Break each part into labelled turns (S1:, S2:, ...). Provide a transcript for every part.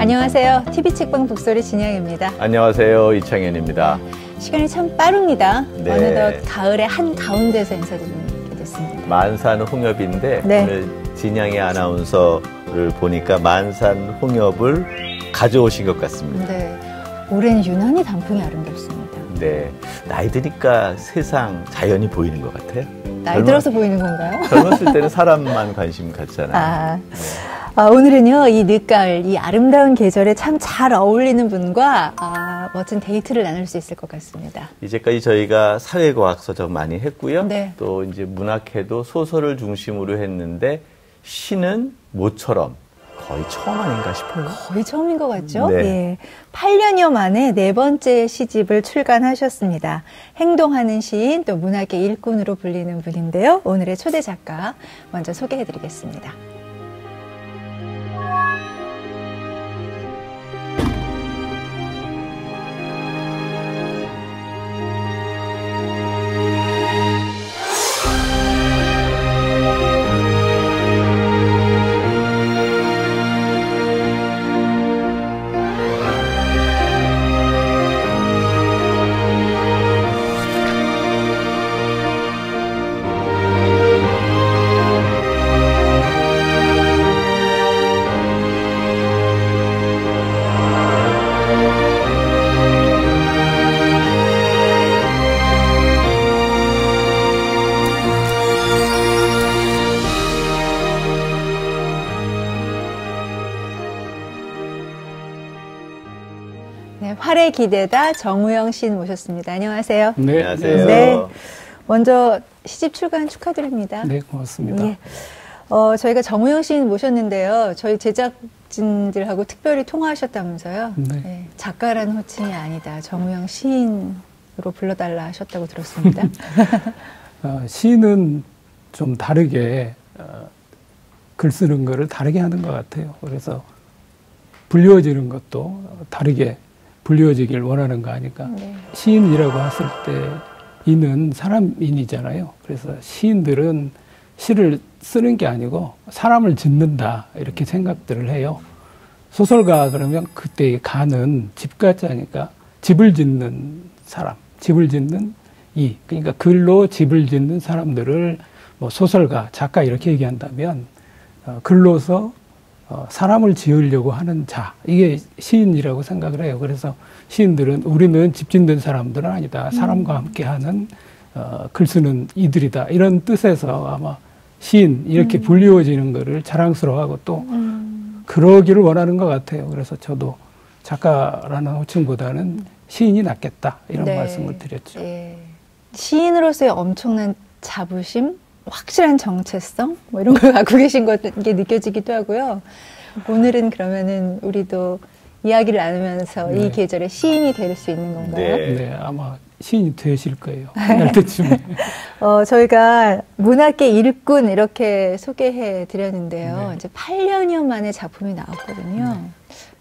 S1: 안녕하세요. TV책방 북소리 진양입니다.
S2: 안녕하세요. 이창현입니다.
S1: 시간이 참 빠릅니다.
S2: 네.
S1: 어느덧 가을의 한가운데서 인사드리게 됐습니다.
S2: 만산 홍엽인데
S1: 네.
S2: 오늘 진양의 아나운서를 보니까 만산 홍엽을 가져오신 것 같습니다.
S1: 네. 올해는 유난히 단풍이 아름답습니다.
S2: 네. 나이 드니까 세상, 자연이 보이는 것 같아요.
S1: 나이 들어서 보이는 건가요?
S2: 젊었을 때는 사람만 관심 갖잖아요.
S1: 오늘은요, 이 늦가을, 이 아름다운 계절에 참 잘 어울리는 분과 멋진 데이트를 나눌 수 있을 것 같습니다.
S2: 이제까지 저희가 사회과학 서적 많이 했고요.
S1: 네.
S2: 또 이제 문학회도 소설을 중심으로 했는데 시는 모처럼 거의 처음 아닌가 싶어요.
S1: 거의 처음인 것 같죠?
S2: 네.
S1: 예. 8년여 만에 4번째 시집을 출간하셨습니다. 행동하는 시인, 또 문학의 일꾼으로 불리는 분인데요. 오늘의 초대 작가 먼저 소개해드리겠습니다. 네, 활에 기대다 정우영 시인 모셨습니다. 안녕하세요.
S3: 네,
S2: 안녕하세요.
S1: 네. 먼저 시집 출간 축하드립니다.
S3: 네, 고맙습니다.
S1: 예. 저희가 정우영 시인 모셨는데요. 저희 제작진들하고 특별히 통화하셨다면서요.
S3: 네.
S1: 네, 작가라는 호칭이 아니다. 정우영 시인으로 불러달라 하셨다고 들었습니다.
S3: 시는 좀 다르게 글 쓰는 거를 다르게 하는 것 같아요. 그래서 불리워지는 것도 다르게 불리워지길 원하는 거 아니까.
S1: 네.
S3: 시인이라고 했을 때 이는 사람인이잖아요. 그래서 시인들은 시를 쓰는 게 아니고 사람을 짓는다 이렇게 생각들을 해요. 소설가 그러면 그때의 가는 집가자니까 집을 짓는 사람, 집을 짓는 이, 그러니까 글로 집을 짓는 사람들을 뭐 소설가, 작가 이렇게 얘기한다면 글로서 사람을 지으려고 하는 자, 이게 시인이라고 생각을 해요. 그래서 시인들은 우리는 집 짓는 사람들은 아니다. 사람과 함께하는 글 쓰는 이들이다. 이런 뜻에서 아마 시인 이렇게 불리워지는 거를 자랑스러워하고 또 그러기를 원하는 것 같아요. 그래서 저도 작가라는 호칭보다는 시인이 낫겠다 이런
S1: 네.
S3: 말씀을 드렸죠.
S1: 예. 시인으로서의 엄청난 자부심, 확실한 정체성 뭐 이런 걸 갖고 계신 게 느껴지기도 하고요. 오늘은 그러면은 우리도 이야기를 나누면서
S3: 네.
S1: 이 계절에 시인이 될 수 있는 건가요?
S2: 네.
S3: 네, 아마 시인이 되실 거예요. 할 때쯤에.
S1: 저희가 문학계 일꾼 이렇게 소개해 드렸는데요.
S3: 네.
S1: 이제 8년여 만에 작품이 나왔거든요.
S3: 네.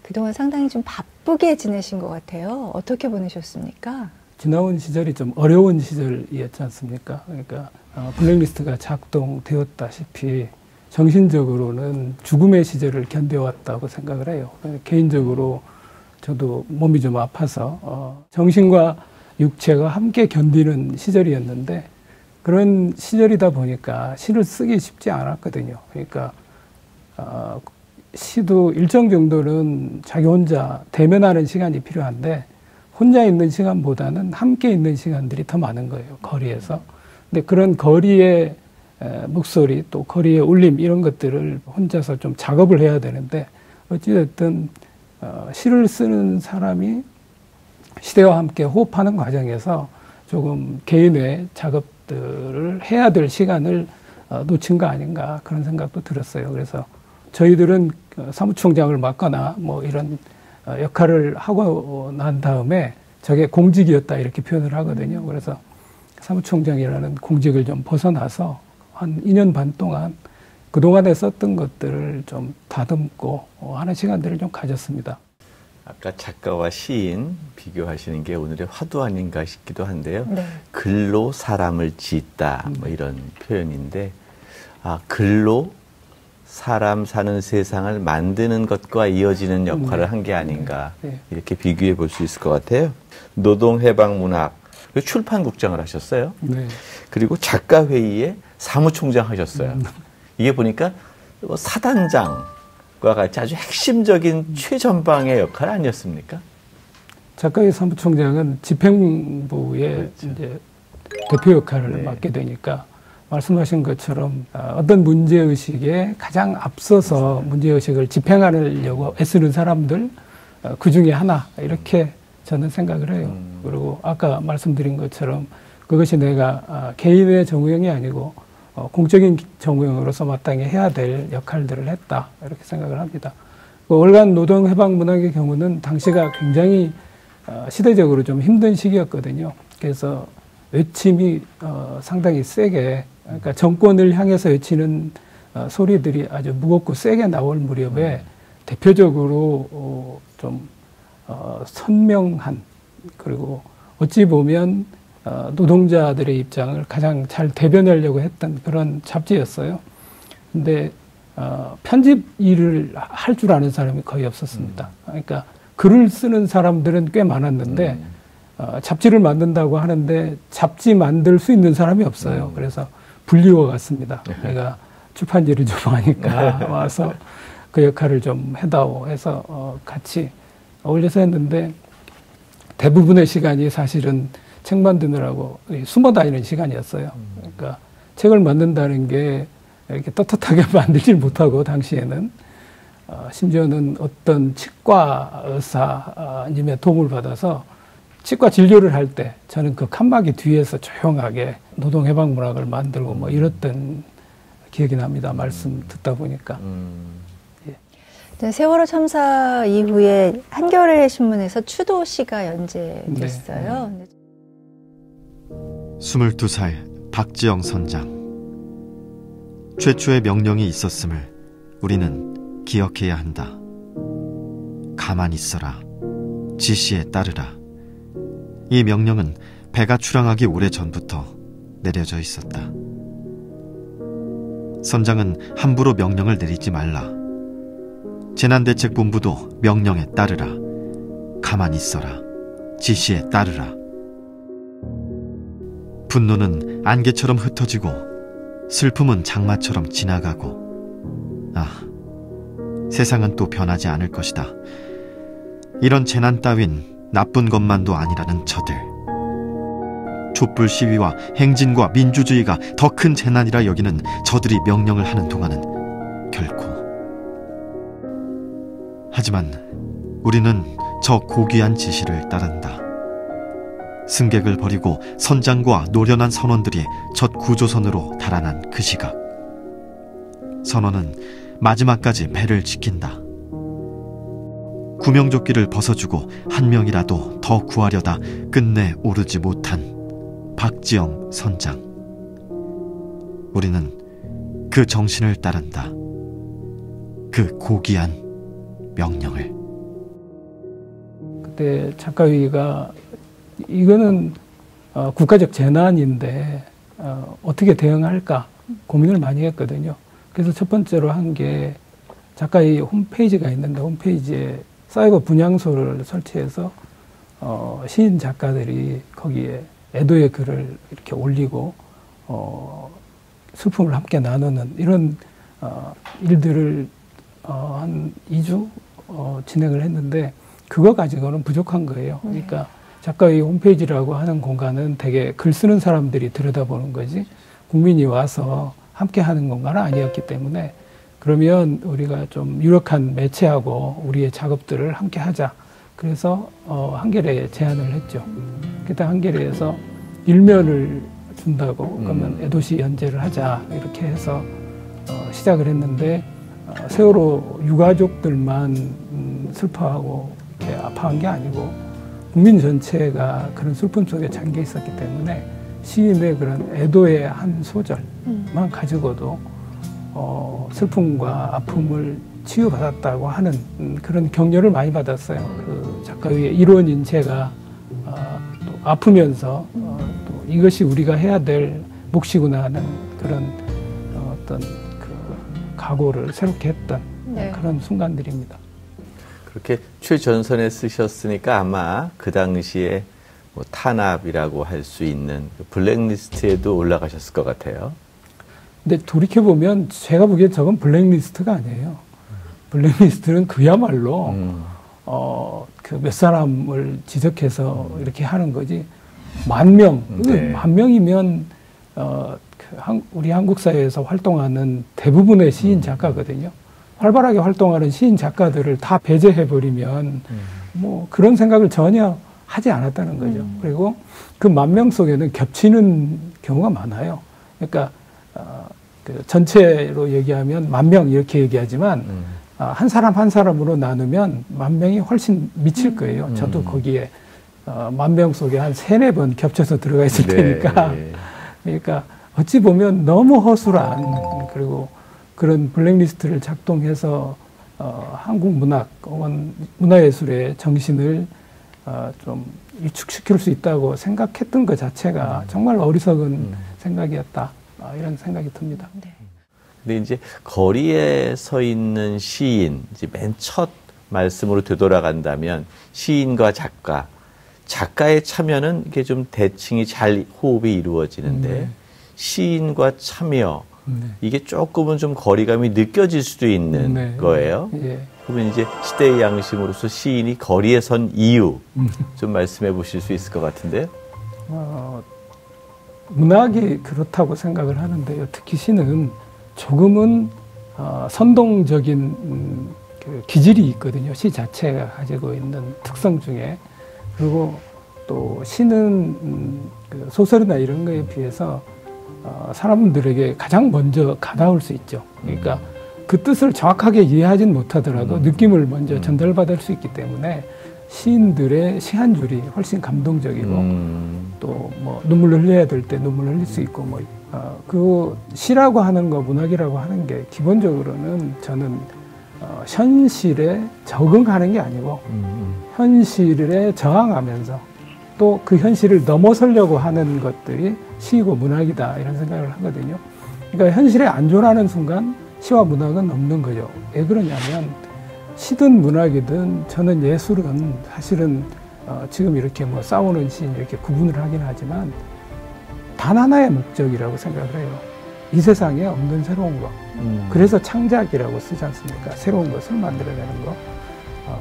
S1: 그동안 상당히 좀 바쁘게 지내신 것 같아요. 어떻게 보내셨습니까?
S3: 지나온 시절이 좀 어려운 시절이었지 않습니까? 그러니까 블랙리스트가 작동되었다시피 정신적으로는 죽음의 시절을 견뎌왔다고 생각을 해요. 개인적으로 저도 몸이 좀 아파서 정신과 육체가 함께 견디는 시절이었는데 그런 시절이다 보니까 시를 쓰기 쉽지 않았거든요. 그러니까 시도 일정 정도는 자기 혼자 대면하는 시간이 필요한데 혼자 있는 시간보다는 함께 있는 시간들이 더 많은 거예요. 거리에서. 근데 그런 거리의 목소리 또 거리의 울림 이런 것들을 혼자서 좀 작업을 해야 되는데 어찌됐든 시를 쓰는 사람이 시대와 함께 호흡하는 과정에서 조금 개인의 작업들을 해야 될 시간을 놓친 거 아닌가 그런 생각도 들었어요. 그래서 저희들은 사무총장을 맡거나 뭐 이런 역할을 하고 난 다음에 저게 공직이었다 이렇게 표현을 하거든요. 그래서 사무총장이라는 공직을 좀 벗어나서 한 2년 반 동안 그동안에 썼던 것들을 좀 다듬고 하는 시간들을 좀 가졌습니다.
S2: 아까 작가와 시인 비교하시는 게 오늘의 화두 아닌가 싶기도 한데요.
S1: 네.
S2: 글로 사람을 짓다 뭐 이런 표현인데 글로 사람 사는 세상을 만드는 것과 이어지는 역할을 한 게 아닌가 이렇게 비교해 볼 수 있을 것 같아요. 노동해방문학 출판국장을 하셨어요.
S3: 네.
S2: 그리고 작가회의에 사무총장 하셨어요. 이게 보니까 사단장과 같이 아주 핵심적인 최전방의 역할 아니었습니까?
S3: 작가회의 사무총장은 집행부의
S2: 그렇죠.
S3: 이제 대표 역할을 맡게 되니까 말씀하신 것처럼 어떤 문제의식에 가장 앞서서 문제의식을 집행하려고 애쓰는 사람들 그 중에 하나 이렇게 저는 생각을 해요. 그리고 아까 말씀드린 것처럼 그것이 내가 개인의 정우영이 아니고 공적인 정우영으로서 마땅히 해야 될 역할들을 했다 이렇게 생각을 합니다. 월간 노동해방문학의 경우는 당시가 굉장히 시대적으로 좀 힘든 시기였거든요. 그래서 외침이 상당히 세게 그러니까 정권을 향해서 외치는 소리들이 아주 무겁고 세게 나올 무렵에 대표적으로 좀 선명한 그리고 어찌 보면 노동자들의 입장을 가장 잘 대변하려고 했던 그런 잡지였어요. 근데 편집 일을 할 줄 아는 사람이 거의 없었습니다. 그러니까 글을 쓰는 사람들은 꽤 많았는데 잡지를 만든다고 하는데 잡지 만들 수 있는 사람이 없어요. 그래서 불리워 갔습니다. 내가 출판지를 좀 하니까 와서 그 역할을 좀 해다오 해서 같이 어울려서 했는데 대부분의 시간이 사실은 책 만드느라고 숨어 다니는 시간이었어요. 그러니까 책을 만든다는 게 이렇게 떳떳하게 만들질 못하고 당시에는 심지어는 어떤 치과 의사님의 도움을 받아서 치과 진료를 할 때 저는 그 칸막이 뒤에서 조용하게 노동해방문학을 만들고 뭐 이랬던 기억이 납니다. 말씀 듣다 보니까.
S1: 세월호 참사 이후에 한겨레 신문에서 추도시가 연재됐어요.
S3: 네.
S4: 22살 박지영 선장. 최초의 명령이 있었음을 우리는 기억해야 한다. 가만히 있어라. 지시에 따르라. 이 명령은 배가 출항하기 오래전부터 내려져 있었다. 선장은 함부로 명령을 내리지 말라. 재난대책본부도 명령에 따르라. 가만히 있어라. 지시에 따르라. 분노는 안개처럼 흩어지고 슬픔은 장마처럼 지나가고 세상은 또 변하지 않을 것이다. 이런 재난 따윈 나쁜 것만도 아니라는 저들. 촛불 시위와 행진과 민주주의가 더 큰 재난이라 여기는 저들이 명령을 하는 동안은 결코. 하지만 우리는 저 고귀한 지시를 따른다. 승객을 버리고 선장과 노련한 선원들이 첫 구조선으로 달아난 그 시각. 선원은 마지막까지 배를 지킨다. 구명조끼를 벗어주고 한 명이라도 더 구하려다 끝내 오르지 못한 박지영 선장. 우리는 그 정신을 따른다. 그 고귀한 명령을.
S3: 그때 작가회의가 이거는 국가적 재난인데 어떻게 대응할까 고민을 많이 했거든요. 그래서 첫 번째로 한 게 작가회의 홈페이지가 있는데 홈페이지에 사이버 분향소를 설치해서 시인 작가들이 거기에 애도의 글을 이렇게 올리고 슬픔을 함께 나누는 이런 일들을 한 2주 진행을 했는데 그거 가지고는 부족한 거예요. 그러니까 작가의 홈페이지라고 하는 공간은 되게 글 쓰는 사람들이 들여다보는 거지 국민이 와서 함께 하는 공간은 아니었기 때문에 그러면 우리가 좀 유력한 매체하고 우리의 작업들을 함께 하자. 그래서 한겨레에 제안을 했죠. 그때 한겨레에서 일면을 준다고 그러면 애도시 연재를 하자 이렇게 해서 시작을 했는데 세월호 유가족들만 슬퍼하고 이렇게 아파한 게 아니고 국민 전체가 그런 슬픔 속에 잠겨 있었기 때문에 시인의 그런 애도의 한 소절만 가지고도 슬픔과 아픔을 치유받았다고 하는 그런 격려를 많이 받았어요. 그 작가의 일원인 제가 또 아프면서 또 이것이 우리가 해야 될 몫이구나 하는 그런 어떤 그 각오를 새롭게 했던
S1: 네.
S3: 그런 순간들입니다.
S2: 그렇게 최전선에 쓰셨으니까 아마 그 당시에 뭐 탄압이라고 할 수 있는 블랙리스트에도 올라가셨을 것 같아요.
S3: 근데 돌이켜보면 제가 보기엔 저건 블랙리스트가 아니에요. 블랙리스트는 그야말로 그 몇 사람을 지적해서 이렇게 하는 거지. 10,000명,
S2: 네.
S3: 10,000명이면 우리 한국 사회에서 활동하는 대부분의 시인 작가거든요. 활발하게 활동하는 시인 작가들을 다 배제해버리면 뭐 그런 생각을 전혀 하지 않았다는 거죠. 그리고 그 10,000명 속에는 겹치는 경우가 많아요. 그러니까 그 전체로 얘기하면 10,000명 이렇게 얘기하지만 한 사람 한 사람으로 나누면 10,000명이 훨씬 미칠 거예요. 저도 거기에 10,000명 속에 한 3-4번 겹쳐서 들어가 있을 테니까. 그러니까 어찌 보면 너무 허술한 그리고 그런 블랙리스트를 작동해서 한국 문학 혹은 문화예술의 정신을 좀 위축시킬 수 있다고 생각했던 것 자체가 정말 어리석은 생각이었다. 이런 생각이 듭니다.
S1: 네.
S2: 근데 이제 거리에 서 있는 시인, 이제 맨 첫 말씀으로 되돌아간다면 시인과 작가, 작가의 참여는 이게 좀 대칭이 잘 호흡이 이루어지는데 시인과 참여, 이게 조금은 좀 거리감이 느껴질 수도 있는 거예요.
S3: 예.
S2: 그러면 이제 시대의 양심으로서 시인이 거리에 선 이유 좀 말씀해 보실 수 있을 것 같은데요.
S3: 문학이 그렇다고 생각을 하는데요. 특히 시는 조금은 선동적인 그 기질이 있거든요. 시 자체가 가지고 있는 특성 중에. 그리고 또 시는 그 소설이나 이런 거에 비해서 사람들에게 가장 먼저 가닿을 수 있죠. 그러니까 그 뜻을 정확하게 이해하진 못하더라도 느낌을 먼저 전달받을 수 있기 때문에 시인들의 시 한 줄이 훨씬 감동적이고 또 뭐 눈물을 흘려야 될 때 눈물을 흘릴 수 있고 뭐 그 시라고 하는 거 문학이라고 하는 게 기본적으로는 저는 현실에 적응하는 게 아니고 현실에 저항하면서 또 그 현실을 넘어서려고 하는 것들이 시이고 문학이다 이런 생각을 하거든요. 그러니까 현실에 안존하는 순간 시와 문학은 없는 거죠. 왜 그러냐면 시든 문학이든 저는 예술은 사실은 지금 이렇게 뭐 싸우는 시인 이렇게 구분을 하긴 하지만 단 하나의 목적이라고 생각을 해요. 이 세상에 없는 새로운 것. 그래서 창작이라고 쓰지 않습니까? 새로운 것을 만들어내는 것.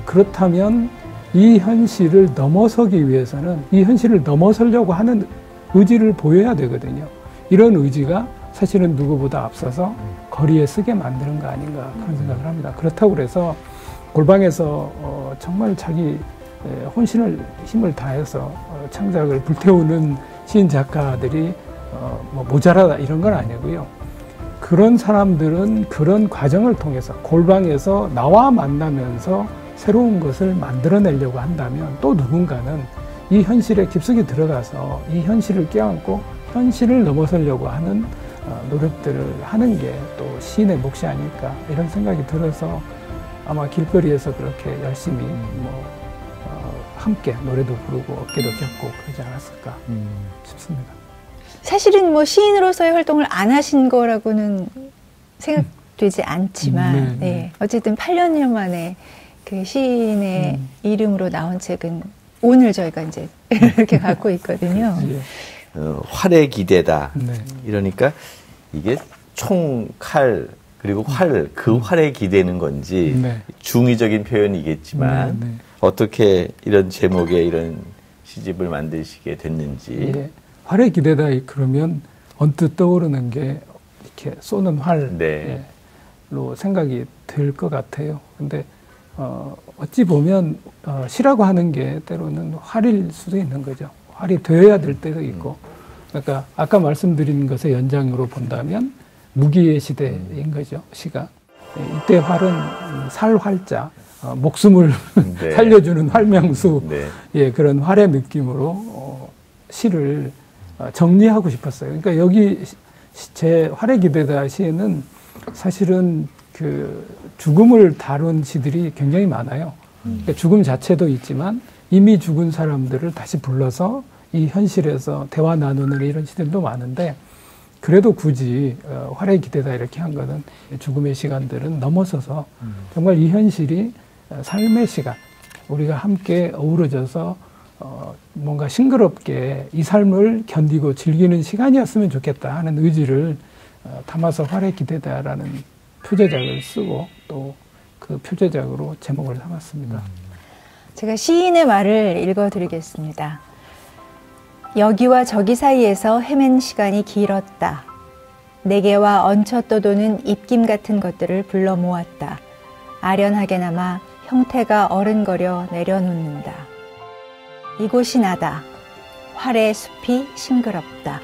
S3: 그렇다면 이 현실을 넘어서기 위해서는 이 현실을 넘어서려고 하는 의지를 보여야 되거든요. 이런 의지가 사실은 누구보다 앞서서 거리에 쓰게 만드는 거 아닌가 그런 생각을 합니다. 그렇다고 그래서 골방에서 정말 자기 혼신을 힘을 다해서 창작을 불태우는 시인 작가들이 뭐 모자라다 이런 건 아니고요. 그런 사람들은 그런 과정을 통해서 골방에서 나와 만나면서 새로운 것을 만들어내려고 한다면 또 누군가는 이 현실에 깊숙이 들어가서 이 현실을 껴안고 현실을 넘어서려고 하는 노력들을 하는 게 또 시인의 몫이 아닐까 이런 생각이 들어서 아마 길거리에서 그렇게 열심히 함께 노래도 부르고 어깨도 겹고 그러지 않았을까 싶습니다.
S1: 사실은 뭐 시인으로서의 활동을 안 하신 거라고는 생각되지 않지만 네. 어쨌든 8년여 만에 그 시인의 이름으로 나온 책은 오늘 저희가 이제 이렇게 갖고 있거든요.
S2: 활의 기대다.
S3: 네.
S2: 이러니까 이게 총, 칼, 그리고 활, 그 활에 기대는 건지 중의적인 표현이겠지만 어떻게 이런 제목의 이런 시집을 만드시게 됐는지.
S3: 예. 활에 기대다 그러면 언뜻 떠오르는 게 이렇게 쏘는 활로 생각이 들 것 같아요. 근데 어찌 보면 시라고 하는 게 때로는 활일 수도 있는 거죠. 활이 되어야 될 때도 있고. 그러니까 아까 말씀드린 것의 연장으로 본다면 무기의 시대인 거죠. 시가. 이때 활은 살활자, 목숨을 살려주는 활명수, 예, 그런 활의 느낌으로 시를 정리하고 싶었어요. 그러니까 여기 제 활에 기대다 시에는 사실은 그 죽음을 다룬 시들이 굉장히 많아요. 그러니까 죽음 자체도 있지만 이미 죽은 사람들을 다시 불러서 이 현실에서 대화 나누는 이런 시들도 많은데 그래도 굳이 활에 기대다 이렇게 한 거는 죽음의 시간들은 넘어서서 정말 이 현실이 삶의 시간, 우리가 함께 어우러져서 뭔가 싱그럽게 이 삶을 견디고 즐기는 시간이었으면 좋겠다 하는 의지를 담아서 활에 기대다라는 표제작을 쓰고 또 그 표제작으로 제목을 삼았습니다.
S1: 제가 시인의 말을 읽어드리겠습니다. 여기와 저기 사이에서 헤맨 시간이 길었다. 내게와 얹혀 떠도는 입김 같은 것들을 불러 모았다. 아련하게나마 형태가 어른거려 내려놓는다. 이곳이 나다. 활의 숲이 싱그럽다.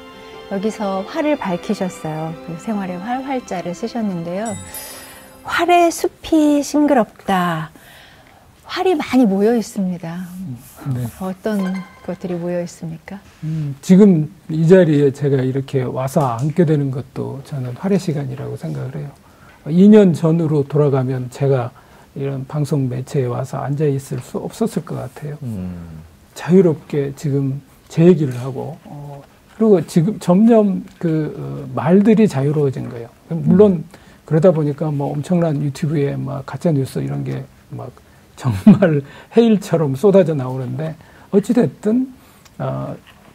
S1: 여기서 활을 밝히셨어요. 그 생활의 활자를 쓰셨는데요. 활의 숲이 싱그럽다. 활이 많이 모여 있습니다.
S3: 네.
S1: 어떤 것들이 모여 있습니까?
S3: 지금 이 자리에 제가 이렇게 와서 앉게 되는 것도 저는 활의 시간이라고 생각을 해요. 2년 전으로 돌아가면 제가 이런 방송 매체에 와서 앉아 있을 수 없었을 것 같아요. 자유롭게 지금 제 얘기를 하고, 그리고 지금 점점 말들이 자유로워진 거예요. 물론 그러다 보니까 뭐 엄청난 유튜브에 막 가짜 뉴스 이런 게 막 정말 해일처럼 쏟아져 나오는데 어찌됐든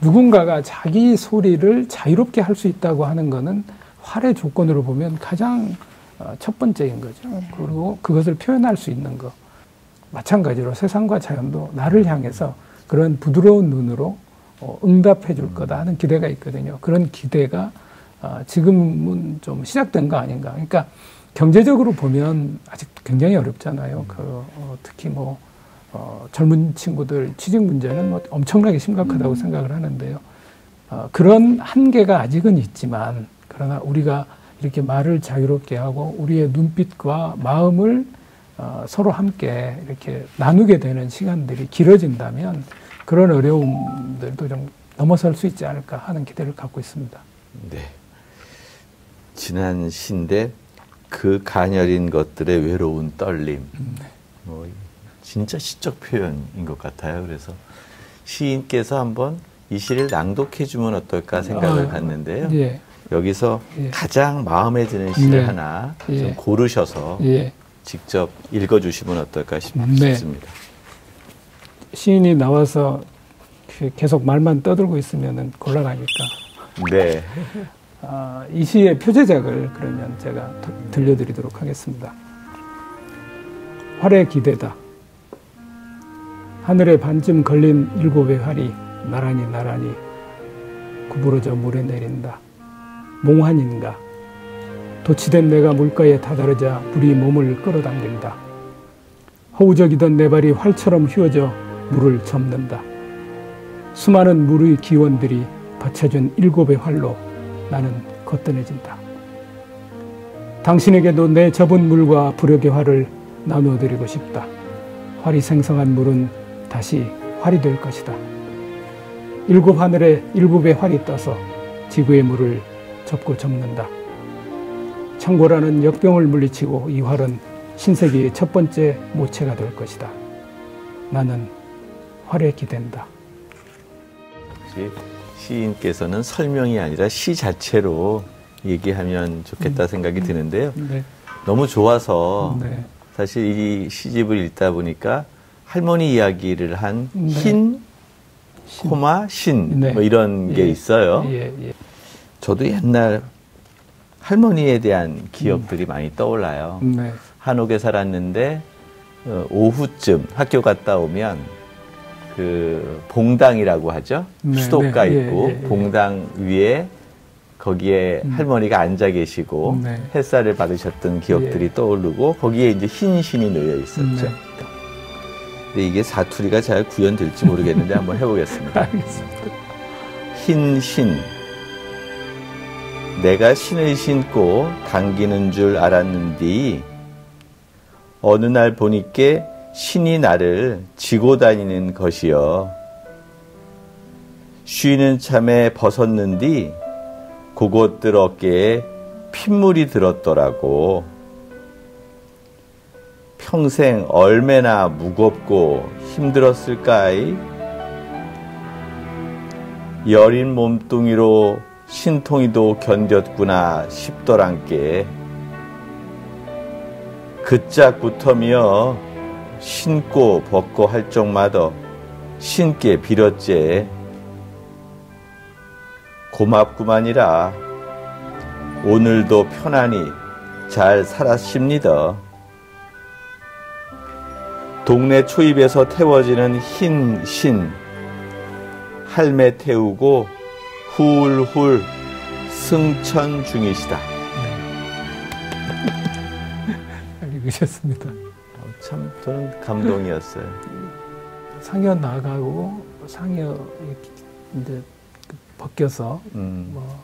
S3: 누군가가 자기 소리를 자유롭게 할 수 있다고 하는 거는 활의 조건으로 보면 가장 첫 번째인 거죠. 그리고 그것을 표현할 수 있는 거. 마찬가지로 세상과 자연도 나를 향해서 그런 부드러운 눈으로 응답해 줄 거다 하는 기대가 있거든요. 그런 기대가 지금은 좀 시작된 거 아닌가. 그러니까 경제적으로 보면 아직 굉장히 어렵잖아요. 특히 뭐 젊은 친구들 취직 문제는 뭐 엄청나게 심각하다고 생각을 하는데요. 그런 한계가 아직은 있지만, 그러나 우리가 이렇게 말을 자유롭게 하고 우리의 눈빛과 마음을 서로 함께 이렇게 나누게 되는 시간들이 길어진다면 그런 어려움들도 좀 넘어설 수 있지 않을까 하는 기대를 갖고 있습니다.
S2: 네. 지난 시인데 그 가녀린 것들의 외로운 떨림. 뭐 진짜 시적 표현인 것 같아요. 그래서 시인께서 한번 이 시를 낭독해 주면 어떨까 생각을 봤는데요.
S3: 예.
S2: 여기서 가장 마음에 드는 시를 하나 좀 고르셔서 직접 읽어주시면 어떨까 싶습니다.
S3: 시인이 나와서 계속 말만 떠들고 있으면 곤란하니까.
S2: 네.
S3: 이 시의 표제작을 그러면 제가 들려드리도록 하겠습니다. 활에 기대다. 하늘에 반쯤 걸린 7의 활이 나란히 나란히 구부러져 물에 내린다. 몽환인가. 도치된 내가 물가에 다다르자 물이 몸을 끌어당긴다. 허우적이던 내 발이 활처럼 휘어져 물을 접는다. 수많은 물의 기원들이 받쳐준 7의 활로 나는 거뜬해진다. 당신에게도 내 접은 물과 부력의 활을 나누어드리고 싶다. 활이 생성한 물은 다시 활이 될 것이다. 7 하늘에 7의 활이 떠서 지구의 물을 접고 접는다. 창고라는 역병을 물리치고 이 활은 신세계의 첫 번째 모체가 될 것이다. 나는 활에 기댄다.
S2: 역시 시인께서는 설명이 아니라 시 자체로 얘기하면 좋겠다 생각이 드는데요. 너무 좋아서 사실 이 시집을 읽다 보니까 할머니 이야기를 한 흰, 코마, 신 뭐 이런 게 있어요. 저도 옛날 할머니에 대한 기억들이 많이 떠올라요. 한옥에 살았는데 오후쯤 학교 갔다 오면 그 봉당이라고 하죠. 수도가 있고 봉당 위에 거기에 할머니가 앉아 계시고 햇살을 받으셨던 기억들이 떠오르고 거기에 이제 흰 신이 놓여 있었죠. 근데 이게 사투리가 잘 구현될지 모르겠는데 한번 해보겠습니다. 흰 신. 내가 신을 신고 당기는 줄 알았는디 어느 날 보니께 신이 나를 지고 다니는 것이여. 쉬는 참에 벗었는디 그것들 어깨에 핏물이 들었더라고. 평생 얼마나 무겁고 힘들었을까이? 여린 몸뚱이로 신통이도 견뎠구나 싶더란께. 그짝부터며 신고 벗고 할 적마다 신께 빌었제. 고맙구만이라. 오늘도 편안히 잘 살았습니다. 동네 초입에서 태워지는 흰 신, 할매 태우고 훌훌 승천 중이시다.
S3: 잘 읽으셨습니다.
S2: 참 저는 감동이었어요.
S3: 상여 나가고 상여 이제 벗겨서 뭐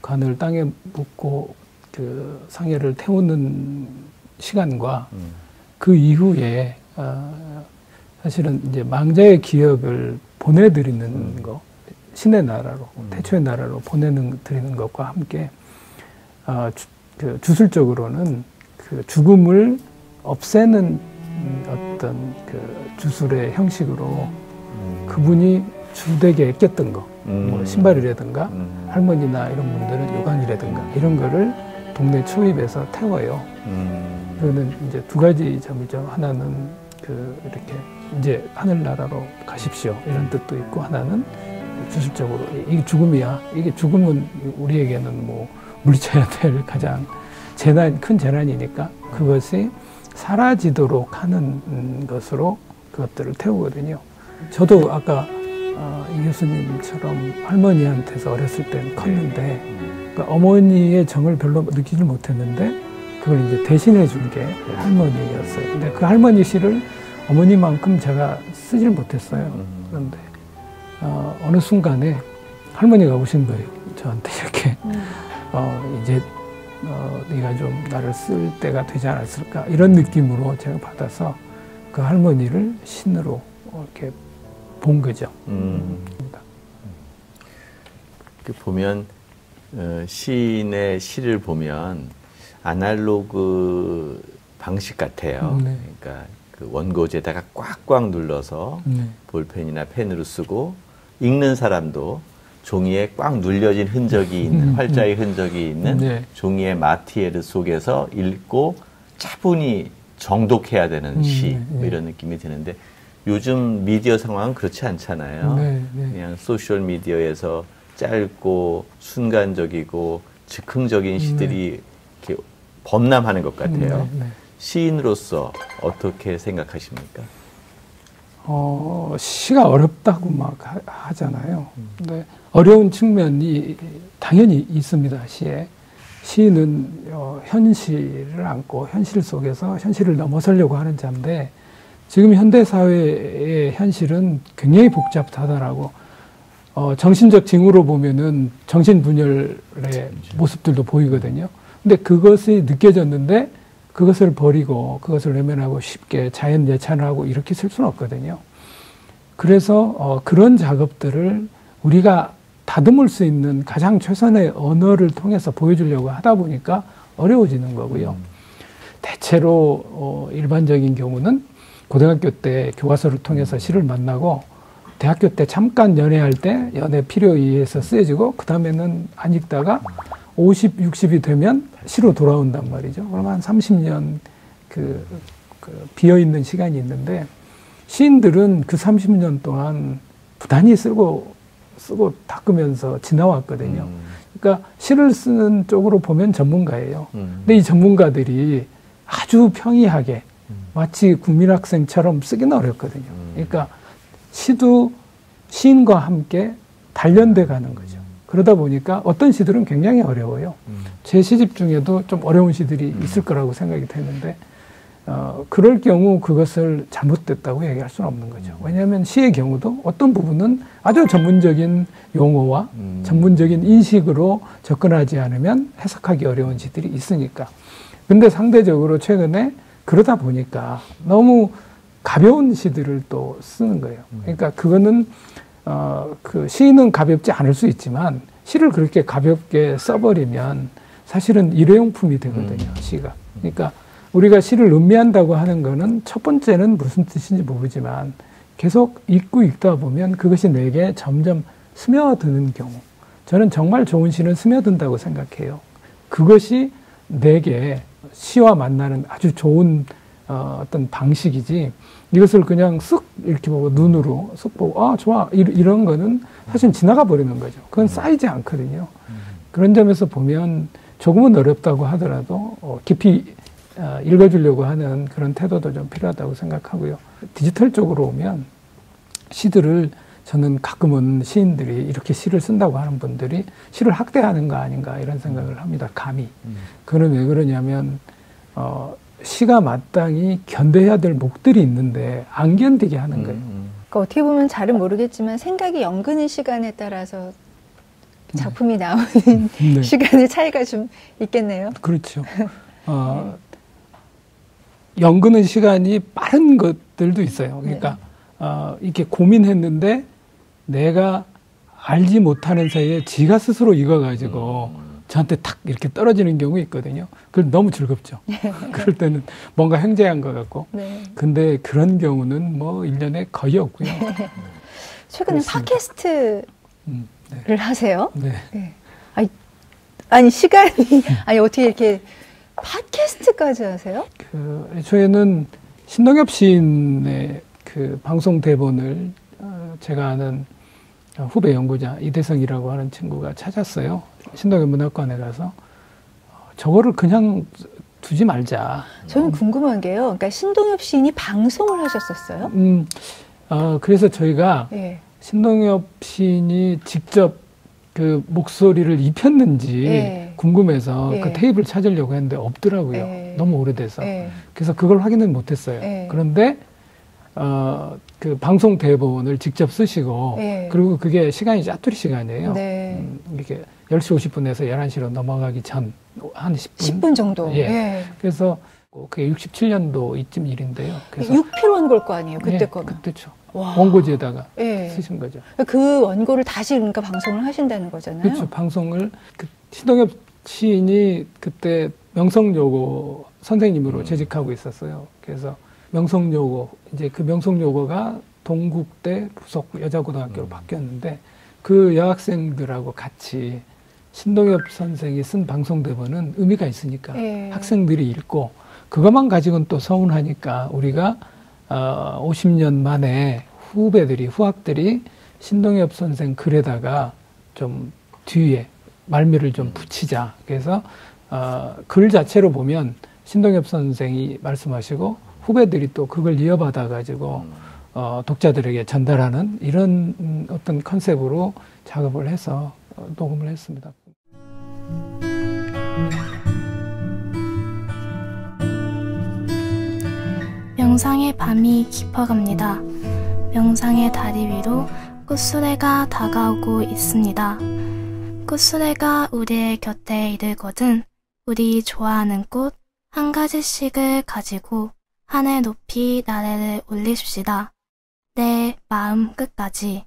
S3: 관을 땅에 묻고 그 상여를 태우는 시간과 그 이후에 사실은 이제 망자의 기억을 보내드리는 거, 신의 나라로, 태초의 나라로 보내드리는 것과 함께 그 주술적으로는 그 죽음을 없애는 어떤 그 주술의 형식으로 그분이 주되게 꼈던 거, 뭐 신발이라든가 할머니나 이런 분들은 요강이라든가 이런 거를 동네 초입에서 태워요. 그거는 이제 두 가지 점이죠. 하나는 그 이렇게 이제 하늘나라로 가십시오 이런 뜻도 있고, 하나는 주술적으로 이게 죽음이야. 이게 죽음은 우리에게는 뭐 물리쳐야 될 가장 큰 재난이니까 그것이 사라지도록 하는 것으로 그것들을 태우거든요. 저도 아까 이 교수님처럼 할머니한테서 어렸을 때 컸는데 그러니까 어머니의 정을 별로 느끼지 못했는데 그걸 이제 대신해 준 게 할머니였어요. 근데 그 할머니 시를 어머니만큼 제가 쓰질 못했어요. 그런데 어느 순간에 할머니가 오신 거예요. 저한테 이렇게 이제 네가 좀 나를 쓸 때가 되지 않았을까 이런 느낌으로 제가 받아서 그 할머니를 신으로 이렇게 본 거죠.
S2: 보면 시인의 시를 보면 아날로그 방식 같아요.
S3: 네.
S2: 그러니까 그 원고지에다가 꽉꽉 눌러서
S3: 네.
S2: 볼펜이나 펜으로 쓰고 읽는 사람도 종이에 꽉 눌려진 흔적이 있는 활자의 흔적이 있는
S3: 네.
S2: 종이의 마티에르 속에서 읽고 차분히 정독해야 되는 시 뭐 이런 느낌이 드는데 요즘 미디어 상황은 그렇지 않잖아요.
S3: 네.
S2: 그냥 소셜 미디어에서 짧고 순간적이고 즉흥적인 시들이 이렇게 범람하는 것 같아요. 시인으로서 어떻게 생각하십니까?
S3: 시가 어렵다고 막 하잖아요. 근데 어려운 측면이 당연히 있습니다, 시에. 시인은 현실을 안고 현실 속에서 현실을 넘어서려고 하는 자인데 지금 현대사회의 현실은 굉장히 복잡하다라고 정신적 징후로 보면은 정신분열의 모습들도 보이거든요. 근데 그것이 느껴졌는데 그것을 버리고 그것을 외면하고 쉽게 자연 예찬하고 이렇게 쓸 수는 없거든요. 그래서 그런 작업들을 우리가 다듬을 수 있는 가장 최선의 언어를 통해서 보여주려고 하다 보니까 어려워지는 거고요. 대체로 일반적인 경우는 고등학교 때 교과서를 통해서 시를 만나고 대학교 때 잠깐 연애할 때 연애 필요에 의해서 쓰여지고 그 다음에는 안 읽다가 50, 60이 되면 시로 돌아온단 말이죠. 그러면 한 30년 그 비어있는 시간이 있는데 시인들은 그 30년 동안 부단히 쓰고 닦으면서 지나왔거든요. 그러니까 시를 쓰는 쪽으로 보면 전문가예요. 근데 이 전문가들이 아주 평이하게 마치 국민학생처럼 쓰기는 어렵거든요. 그러니까 시도 시인과 함께 단련돼 가는 거죠. 그러다 보니까 어떤 시들은 굉장히 어려워요. 제 시집 중에도 좀 어려운 시들이 있을 거라고 생각이 되는데 그럴 경우 그것을 잘못됐다고 얘기할 수는 없는 거죠. 왜냐하면 시의 경우도 어떤 부분은 아주 전문적인 용어와 전문적인 인식으로 접근하지 않으면 해석하기 어려운 시들이 있으니까. 근데 상대적으로 최근에 그러다 보니까 너무 가벼운 시들을 또 쓰는 거예요. 그러니까 그거는 그 시는 가볍지 않을 수 있지만 시를 그렇게 가볍게 써버리면 사실은 일회용품이 되거든요. 시가. 그러니까 우리가 시를 음미한다고 하는 거는 첫 번째는 무슨 뜻인지 모르지만 계속 읽고 읽다 보면 그것이 내게 점점 스며드는 경우, 저는 정말 좋은 시는 스며든다고 생각해요. 그것이 내게 시와 만나는 아주 좋은 어떤 방식이지, 이것을 그냥 쓱 이렇게 보고 눈으로 쓱 보고 아 좋아 이런 거는 사실 지나가 버리는 거죠. 그건 쌓이지 않거든요. 그런 점에서 보면 조금은 어렵다고 하더라도 깊이 읽어주려고 하는 그런 태도도 좀 필요하다고 생각하고요. 디지털 쪽으로 오면 시들을 저는 가끔은 시인들이 이렇게 시를 쓴다고 하는 분들이 시를 학대하는 거 아닌가 이런 생각을 합니다. 감히. 그건 왜 그러냐면 시가 마땅히 견뎌야 될 목들이 있는데 안 견디게 하는 거예요.
S1: 그러니까 어떻게 보면 잘은 모르겠지만 생각이 연근의 시간에 따라서 작품이 나오는
S3: 네.
S1: 시간의 차이가 좀 있겠네요.
S3: 그렇죠. 연근의 시간이 빠른 것들도 있어요. 그러니까 이렇게 고민했는데 내가 알지 못하는 사이에 지가 스스로 익어가지고 저한테 탁 이렇게 떨어지는 경우 있거든요. 그걸 너무 즐겁죠. 그럴 때는 뭔가 횡재한 것 같고.
S1: 네.
S3: 근데 그런 경우는 뭐 1년에 거의 없고요.
S1: 최근에
S3: 그렇습니다.
S1: 팟캐스트를
S3: 네.
S1: 하세요?
S3: 네.
S1: 네. 아니 시간이 아니 어떻게 이렇게 팟캐스트까지 하세요?
S3: 애초에는 신동엽 시인의 그 방송 대본을 제가 아는 후배 연구자 이대성이라고 하는 친구가 찾았어요. 신동엽 문학관에 가서 저거를 그냥 두지 말자.
S1: 저는 궁금한 게요. 그러니까 신동엽 시인이 방송을 하셨었어요?
S3: 그래서 저희가
S1: 예.
S3: 신동엽 시인이 직접 그 목소리를 입혔는지
S1: 예.
S3: 궁금해서
S1: 예.
S3: 그 테이프를 찾으려고 했는데 없더라고요.
S1: 예.
S3: 너무 오래돼서.
S1: 예.
S3: 그래서 그걸 확인은 못했어요.
S1: 예.
S3: 그런데 그 방송 대본을 직접 쓰시고
S1: 예.
S3: 그리고 그게 시간이 짜투리 시간이에요.
S1: 네.
S3: 이렇게 10시 50분에서 11시로 넘어가기 전 한 10분?
S1: 10분 정도.
S3: 예.
S1: 예.
S3: 그래서 그게 67년도 이쯤 일인데요. 그래서
S1: 6필원 걸 거 아니에요. 그때
S3: 예,
S1: 거가.
S3: 그때죠.
S1: 와.
S3: 원고지에다가
S1: 예.
S3: 쓰신 거죠.
S1: 그 원고를 다시 그러니까 방송을 하신다는 거잖아요.
S3: 그렇죠. 방송을 신동엽 시인이 그때 명성요고 선생님으로 재직하고 있었어요. 그래서 명성요고 이제 그 명성요고가 동국대 부속 여자고등학교로 바뀌었는데 그 여학생들하고 같이 신동엽 선생이 쓴 방송 대본은 의미가 있으니까
S1: 예.
S3: 학생들이 읽고 그것만 가지고는 또 서운하니까 우리가 50년 만에 후학들이 신동엽 선생 글에다가 좀 뒤에 말미를 좀 붙이자. 그래서 글 자체로 보면 신동엽 선생이 말씀하시고 후배들이 또 그걸 이어받아 가지고 독자들에게 전달하는 이런 어떤 컨셉으로 작업을 해서 녹음을 했습니다.
S5: 명상의 밤이 깊어갑니다. 명상의 다리 위로 꽃수레가 다가오고 있습니다. 꽃수레가 우리의 곁에 이르거든 우리 좋아하는 꽃 한 가지씩을 가지고 하늘 높이 나래를 올리십시다. 내 마음 끝까지.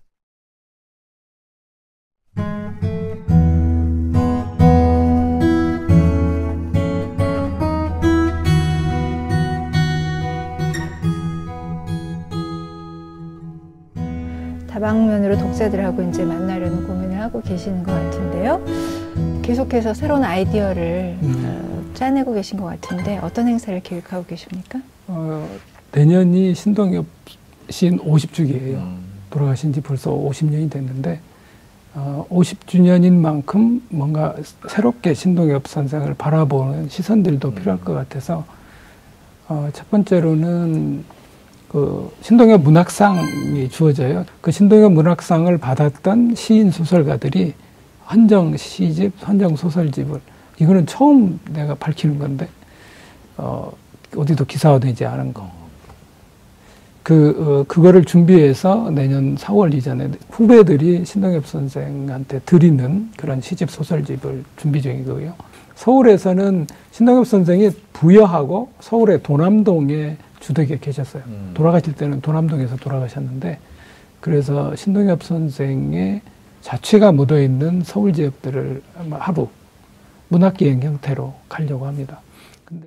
S1: 다방면으로 독자들하고 이제 만나려는 고민을 하고 계시는 것 같은데요. 계속해서 새로운 아이디어를 짜내고 계신 것 같은데 어떤 행사를 계획하고 계십니까?
S3: 내년이 신동엽 시인 50주기예요. 돌아가신 지 벌써 50년이 됐는데 50주년인 만큼 뭔가 새롭게 신동엽 선생을 바라보는 시선들도 필요할 것 같아서 첫 번째로는 그 신동엽 문학상이 주어져요. 그 신동엽 문학상을 받았던 시인 소설가들이 헌정 시집, 헌정 소설집을 이거는 처음 내가 밝히는 건데 어디도 기사화되지 않은 거. 그거를 준비해서 내년 4월 이전에 후배들이 신동엽 선생한테 드리는 그런 시집 소설집을 준비 중이고요. 서울에서는 신동엽 선생이 부여하고 서울의 도남동에 주택에 계셨어요. 돌아가실 때는 도남동에서 돌아가셨는데 그래서 신동엽 선생의 자취가 묻어있는 서울 지역들을 아마 하루 문학기행 형태로 가려고 합니다. 근데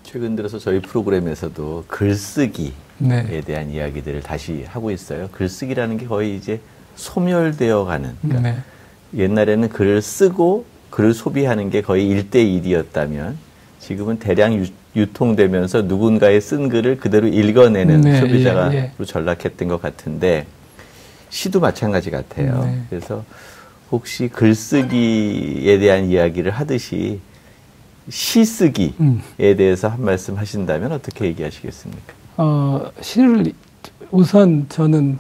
S2: 최근 들어서 저희 프로그램에서도 글쓰기에
S3: 네.
S2: 대한 이야기들을 다시 하고 있어요. 글쓰기라는 게 거의 이제 소멸되어 가는. 그러니까
S3: 네.
S2: 옛날에는 글을 쓰고 글을 소비하는 게 거의 1대1이었다면 지금은 대량 유통되면서 누군가의 쓴 글을 그대로 읽어내는
S3: 네,
S2: 소비자가
S3: 예.
S2: 전락했던 것 같은데 시도 마찬가지 같아요.
S3: 네.
S2: 그래서 혹시 글쓰기에 대한 이야기를 하듯이 시쓰기에 대해서 한 말씀 하신다면 어떻게 얘기하시겠습니까?
S3: 시를 우선 저는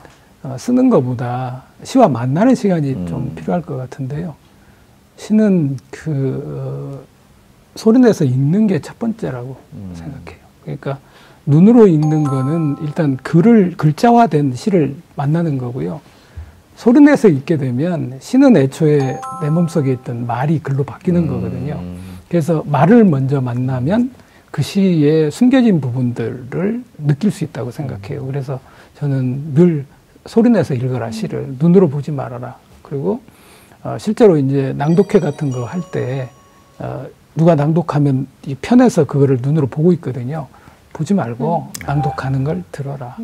S3: 쓰는 것보다 시와 만나는 시간이 좀 필요할 것 같은데요. 시는 소리내서 읽는 게 첫 번째라고 생각해요. 그러니까 눈으로 읽는 거는 일단 글자화된 시를 만나는 거고요. 소리내서 읽게 되면 시는 애초에 내 몸속에 있던 말이 글로 바뀌는 거거든요. 그래서 말을 먼저 만나면 그 시의 숨겨진 부분들을 느낄 수 있다고 생각해요. 그래서 저는 늘 소리내서 읽어라, 시를. 눈으로 보지 말아라. 그리고 실제로 이제 낭독회 같은 거 할 때 누가 낭독하면 이 편에서 그거를 눈으로 보고 있거든요. 보지 말고 낭독하는 걸 들어라.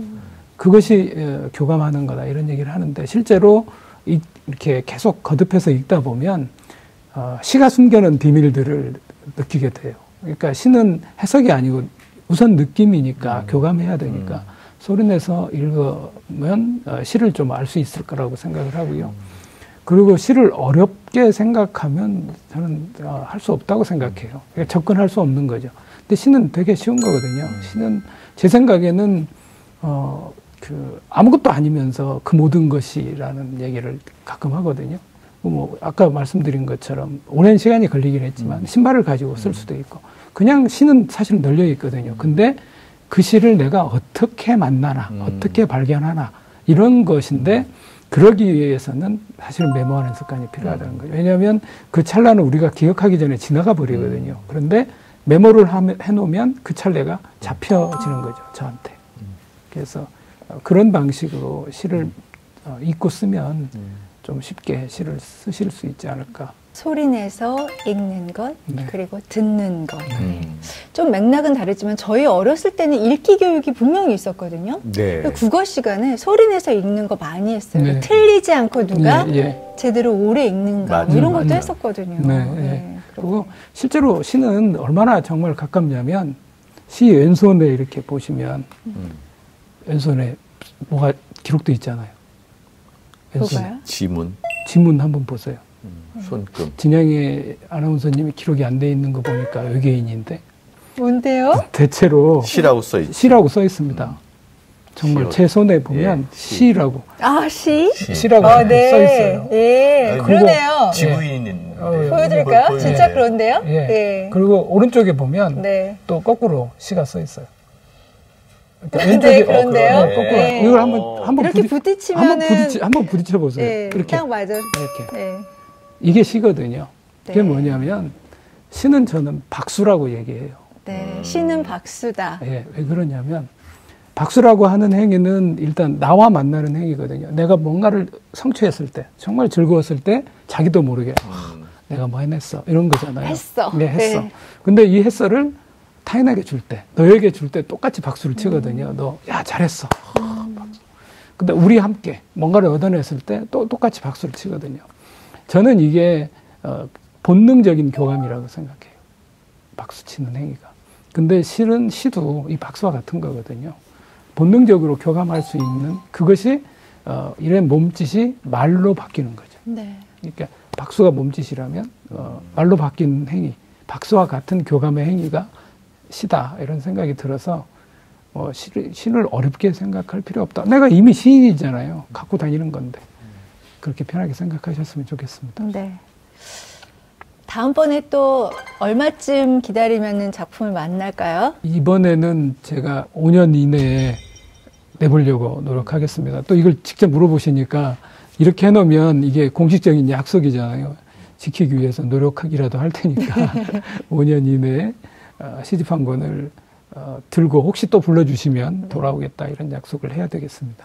S3: 그것이 교감하는 거다, 이런 얘기를 하는데, 실제로 이렇게 계속 거듭해서 읽다 보면 시가 숨겨놓은 비밀들을 느끼게 돼요. 그러니까 시는 해석이 아니고 우선 느낌이니까 교감해야 되니까 소리내서 읽으면 시를 좀 알 수 있을 거라고 생각을 하고요. 그리고 시를 어렵게 생각하면 저는 할 수 없다고 생각해요. 접근할 수 없는 거죠. 근데 시는 되게 쉬운 거거든요. 시는 제 생각에는 아무것도 아니면서 그 모든 것이라는 얘기를 가끔 하거든요. 뭐 아까 말씀드린 것처럼 오랜 시간이 걸리긴 했지만 신발을 가지고 쓸 수도 있고, 그냥 시는 사실 널려 있거든요. 근데 그 시를 내가 어떻게 만나나, 어떻게 발견하나, 이런 것인데, 그러기 위해서는 사실은 메모하는 습관이 필요하다는 거예요. 왜냐하면 그 찰나는 우리가 기억하기 전에 지나가 버리거든요. 그런데 메모를 해놓으면 그 찰나가 잡혀지는 거죠, 저한테. 그래서 그런 방식으로 시를 읽고 쓰면 좀 쉽게 시를 쓰실 수 있지 않을까.
S1: 소리내서 읽는 것,
S3: 네.
S1: 그리고 듣는 것. 좀 맥락은 다르지만 저희 어렸을 때는 읽기 교육이 분명히 있었거든요.
S2: 네.
S1: 국어 시간에 소리내서 읽는 거 많이 했어요.
S3: 네.
S1: 틀리지 않고 누가
S3: 예.
S1: 제대로 오래 읽는가, 뭐 이런 것도 했었거든요.
S3: 네, 네. 그리고 실제로 시는 얼마나 정말 가깝냐면, 시 왼손에 이렇게 보시면 왼손에 뭐가 기록돼 있잖아요. 왼손에.
S1: 뭐가요?
S3: 지문 한번 보세요.
S2: 손금.
S3: 진양의 아나운서님이 기록이 안 돼 있는 거 보니까 외계인인데,
S1: 뭔데요?
S3: 대체로
S2: 시라고 써 있죠.
S3: 시라고 써 있습니다. 정말
S2: 시요.
S3: 제 손에 보면
S2: 예, 시.
S3: 시라고.
S1: 아, 시?
S3: 시라고
S1: 네.
S3: 써 있어요.
S1: 예, 그러네요.
S2: 지구인인.
S1: 보여드릴까요? 진짜 그런데요?
S3: 예.
S1: 네.
S3: 그리고 오른쪽에 보면
S1: 네.
S3: 또 거꾸로 시가 써 있어요.
S1: 네, 그런데요?
S3: 거꾸로.
S1: 네.
S3: 이걸 한번
S1: 이렇게 부딪히면은
S3: 한번 부딪혀 보세요.
S1: 네,
S3: 이렇게.
S1: 딱 맞아.
S3: 이렇게.
S1: 네.
S3: 이게 시거든요. 그게
S1: 네.
S3: 뭐냐면, 시는 저는 박수라고 얘기해요.
S1: 네, 시는 박수다.
S3: 예, 왜 그러냐면, 박수라고 하는 행위는 일단 나와 만나는 행위거든요. 내가 뭔가를 성취했을 때, 정말 즐거웠을 때, 자기도 모르게, 내가 뭐 해냈어, 이런 거잖아요.
S1: 했어.
S3: 네, 했어.
S1: 네.
S3: 근데 이 했어를 타인에게 줄 때, 너에게 줄 때 똑같이 박수를 치거든요. 너, 야, 잘했어. 박수. 근데 우리 함께 뭔가를 얻어냈을 때 또 똑같이 박수를 치거든요. 저는 이게 본능적인 교감이라고 생각해요. 박수 치는 행위가. 근데 실은 시도 이 박수와 같은 거거든요. 본능적으로 교감할 수 있는 그것이 이런 몸짓이 말로 바뀌는 거죠.
S1: 네.
S3: 그러니까 박수가 몸짓이라면 말로 바뀌는 행위, 박수와 같은 교감의 행위가 시다, 이런 생각이 들어서 시를 어렵게 생각할 필요 없다. 내가 이미 시인이잖아요. 갖고 다니는 건데. 그렇게 편하게 생각하셨으면 좋겠습니다.
S1: 네. 다음번에 또 얼마쯤 기다리면 작품을 만날까요?
S3: 이번에는 제가 5년 이내에 내보려고 노력하겠습니다. 또 이걸 직접 물어보시니까 이렇게 해놓으면 이게 공식적인 약속이잖아요. 지키기 위해서 노력하기라도 할 테니까 5년 이내에 시집 한 권을 들고 혹시 또 불러주시면 돌아오겠다, 이런 약속을 해야 되겠습니다.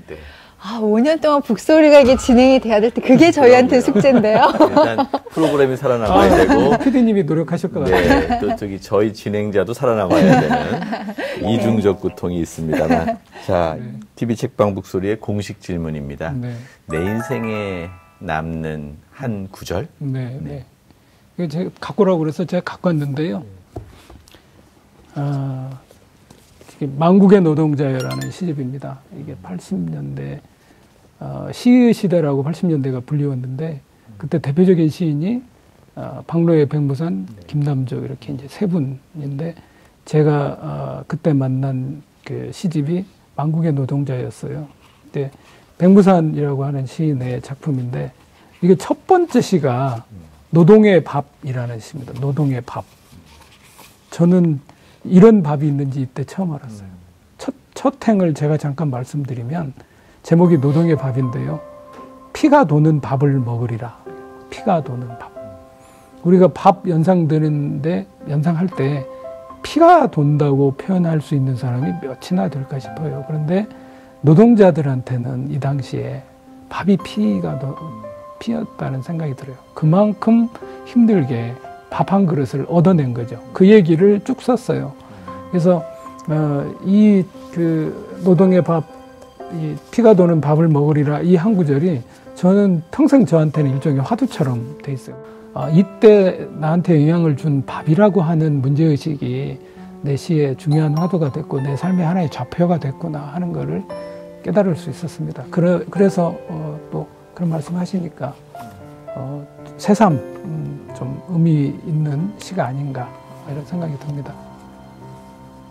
S2: 네.
S1: 아, 5년 동안 북소리가 이게 진행이 돼야 될 때 그게 저희한테 숙제인데요.
S2: 일단 프로그램이 살아남아야 되고
S3: PD님이 노력하실 것 같아요.
S2: 네, 또 저기 저희 진행자도 살아남아야 되는 이중적 고통이 있습니다만. 자, TV 책방 북소리의 공식 질문입니다.
S3: 네.
S2: 내 인생에 남는 한 구절?
S3: 네, 네. 이거 제가 갖고 오라고 그래서 제가 갖고 왔는데요. 망국의 노동자여라는 시집입니다. 이게 80년대 시의 시대라고 80년대가 불리웠는데 그때 대표적인 시인이 박노해, 백무산, 김남조 이렇게 이제 세 분인데 제가 그때 만난 그 시집이 망국의 노동자였어요. 근데 백무산이라고 하는 시인의 작품인데 이게 첫 번째 시가 노동의 밥이라는 시입니다. 노동의 밥. 저는 이런 밥이 있는지 이때 처음 알았어요. 첫 행을 제가 잠깐 말씀드리면 제목이 노동의 밥인데요. 피가 도는 밥을 먹으리라. 피가 도는 밥. 우리가 밥 연상되는데 연상할 때 피가 돈다고 표현할 수 있는 사람이 몇이나 될까 싶어요. 그런데 노동자들한테는 이 당시에 밥이 피였다는 생각이 들어요. 그만큼 힘들게 밥 한 그릇을 얻어낸 거죠. 그 얘기를 쭉 썼어요. 그래서 이 그 노동의 밥, 이 피가 도는 밥을 먹으리라 이 한 구절이 저는 평생 저한테는 일종의 화두처럼 돼 있어요. 이때 나한테 영향을 준 밥이라고 하는 문제의식이 내 시의 중요한 화두가 됐고 내 삶의 하나의 좌표가 됐구나 하는 거를 깨달을 수 있었습니다. 그래서 또 그런 말씀하시니까 새삼 좀 의미 있는 시가 아닌가 이런 생각이 듭니다.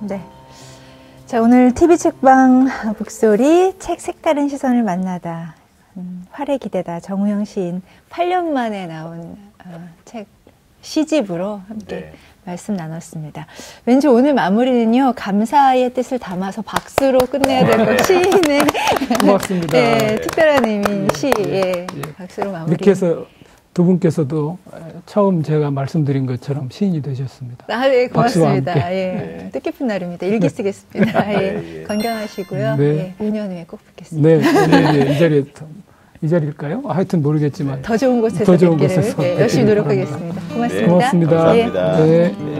S1: 네. 자, 오늘 TV 책방 북소리 책 색다른 시선을 만나다 활의 기대다 정우영 시인 8년 만에 나온 책 시집으로 함께 말씀 나눴습니다. 왠지 오늘 마무리는요 감사의 뜻을 담아서 박수로 끝내야 될 것 시인의
S3: 고맙습니다.
S1: 네, 특별한 의미 시 박수로 마무리.
S3: 이렇게 해서 두 분께서도 처음 제가 말씀드린 것처럼 시인이 되셨습니다.
S1: 네, 고맙습니다. 예,
S3: 네.
S1: 뜻깊은 날입니다. 일기 쓰겠습니다. 예, 건강하시고요.
S3: 네.
S1: 5년 후에 꼭 뵙겠습니다.
S3: 네, 이 자리일까요? 하여튼 모르겠지만
S1: 더 좋은 곳에서
S3: 더 좋은
S1: 뵙기를
S3: 곳에서
S1: 열심히 노력하겠습니다. 고맙습니다.
S3: 고맙습니다.
S2: 감사합니다.
S3: 네.